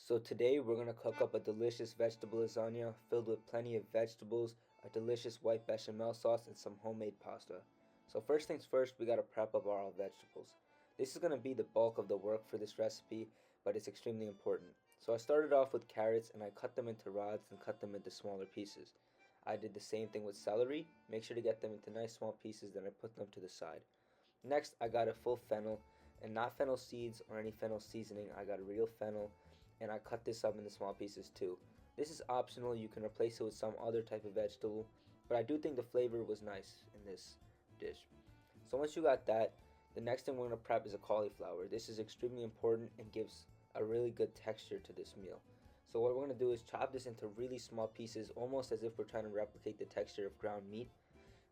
So today we're going to cook up a delicious vegetable lasagna filled with plenty of vegetables, a delicious white bechamel sauce, and some homemade pasta. So first things first, we got to prep up our vegetables. This is going to be the bulk of the work for this recipe, but it's extremely important. So I started off with carrots and I cut them into rods and cut them into smaller pieces. I did the same thing with celery. Make sure to get them into nice small pieces, then I put them to the side. Next, I got a full fennel, and not fennel seeds or any fennel seasoning. I got a real fennel, and I cut this up into small pieces too. This is optional. You can replace it with some other type of vegetable, but I do think the flavor was nice in this dish. So once you got that, the next thing we're going to prep is a cauliflower. This is extremely important and gives a really good texture to this meal. So what we're going to do is chop this into really small pieces, almost as if we're trying to replicate the texture of ground meat.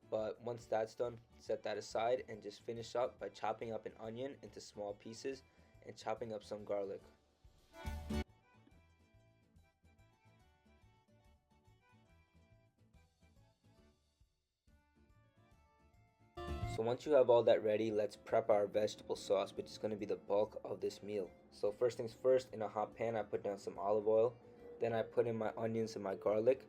But once that's done, set that aside and just finish up by chopping up an onion into small pieces and chopping up some garlic. So once you have all that ready, let's prep our vegetable sauce, which is going to be the bulk of this meal. So first things first, in a hot pan I put down some olive oil, then I put in my onions and my garlic.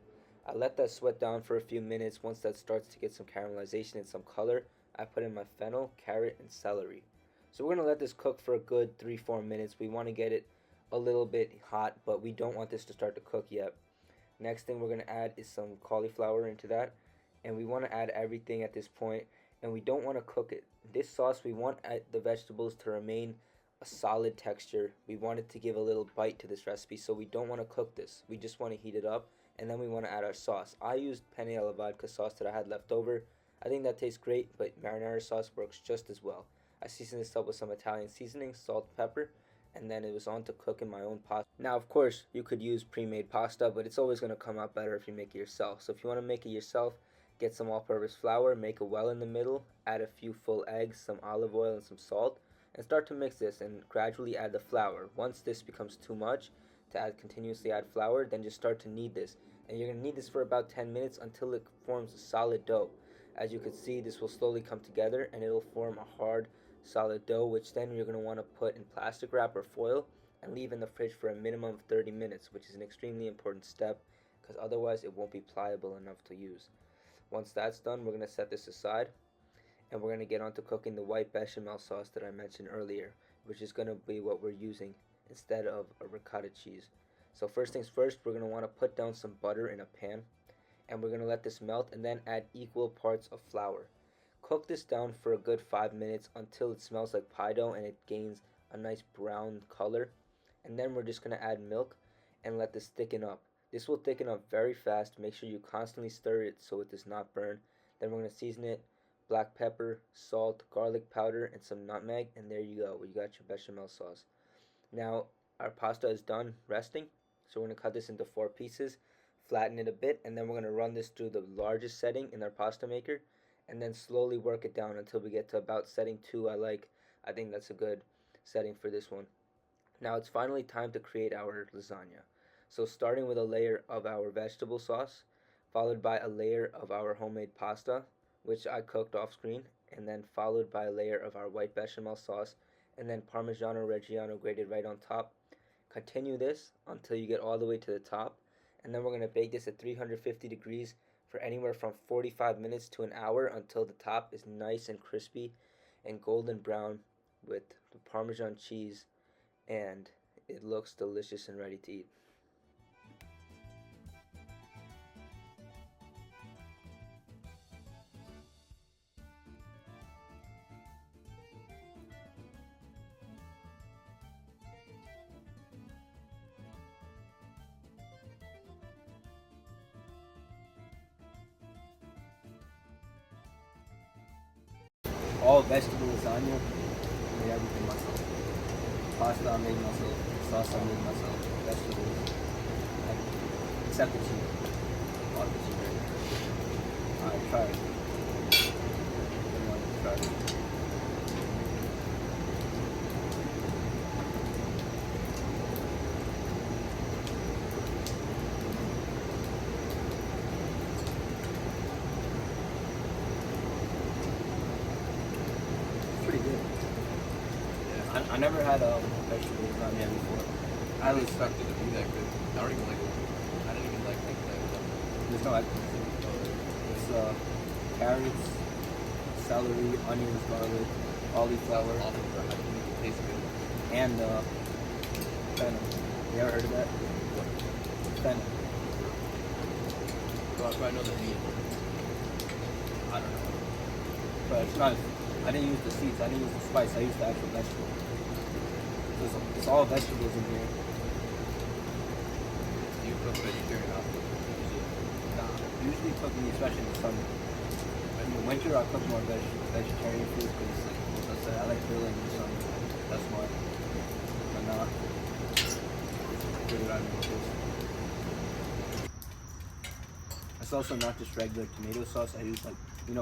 I let that sweat down for a few minutes. Once that starts to get some caramelization and some color, I put in my fennel, carrot, and celery. So we're going to let this cook for a good 3-4 minutes. We want to get it a little bit hot, but we don't want this to start to cook yet. Next thing we're going to add is some cauliflower into that, and we want to add everything at this point, and we don't want to cook it. This sauce, we want the vegetables to remain a solid texture. We want it to give a little bite to this recipe, so we don't want to cook this. We just want to heat it up, and then we want to add our sauce. I used penne alla vodka sauce that I had left over. I think that tastes great, but marinara sauce works just as well. I seasoned this up with some Italian seasoning, salt, pepper, and then it was on to cook in my own pasta. Now, of course, you could use pre-made pasta, but it's always going to come out better if you make it yourself. So if you want to make it yourself, get some all-purpose flour, make a well in the middle, add a few full eggs, some olive oil, and some salt, and start to mix this and gradually add the flour. Once this becomes too much to continuously add flour, then just start to knead this. And you're going to knead this for about 10 minutes until it forms a solid dough. As you can see, this will slowly come together and it will form a hard, solid dough, which then you're going to want to put in plastic wrap or foil and leave in the fridge for a minimum of 30 minutes, which is an extremely important step because otherwise it won't be pliable enough to use. Once that's done, we're going to set this aside and we're going to get on to cooking the white bechamel sauce that I mentioned earlier, which is going to be what we're using instead of a ricotta cheese. So first things first, we're going to want to put down some butter in a pan and we're going to let this melt and then add equal parts of flour. Cook this down for a good 5 minutes until it smells like pie dough and it gains a nice brown color. And then we're just going to add milk and let this thicken up. This will thicken up very fast. Make sure you constantly stir it so it does not burn. Then we're going to season it, black pepper, salt, garlic powder, and some nutmeg. And there you go. You got your bechamel sauce. Now our pasta is done resting. So we're going to cut this into 4 pieces, flatten it a bit, and then we're going to run this through the largest setting in our pasta maker and then slowly work it down until we get to about setting 2. I think that's a good setting for this one. Now it's finally time to create our lasagna. So starting with a layer of our vegetable sauce, followed by a layer of our homemade pasta, which I cooked off screen, and then followed by a layer of our white bechamel sauce, and then Parmigiano Reggiano grated right on top. Continue this until you get all the way to the top, and then we're going to bake this at 350 degrees for anywhere from 45 minutes to an hour until the top is nice and crispy and golden brown with the Parmesan cheese, and it looks delicious and ready to eat. All vegetable lasagna, made everything myself. Pasta I made myself, sauce I made myself, vegetables, everything. Except the cheese. All the cheese right there. Alright, try it. Try it. Pretty good. Yeah, I never had a vegetable lasagna before. highly expected to be that good. I didn't even like that. There's no eggplant. It's carrots, celery, onions, garlic, cauliflower, Awesome, bro. I think it tastes good. and fennel. You ever heard of that? Fennel. So I know the meat. I don't know. But it's not. I didn't use the seeds. I didn't use the spice. I used the actual vegetable. It's all vegetables in here. Do you cook vegetarian often? Nah, usually cook me, especially in the summer. In the winter, I cook more vegetarian food because, like I said, I like grilling in the summer. That's why. But not. Put it on noodles. It's also not just regular tomato sauce. I use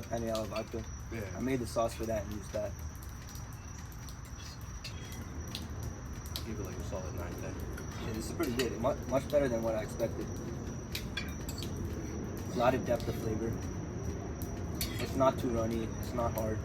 penne alla vodka. Yeah. I made the sauce for that and used that. I'll give it like a solid 9/10. Yeah, this is pretty good. Much better than what I expected. A lot of depth of flavor. It's not too runny. It's not hard.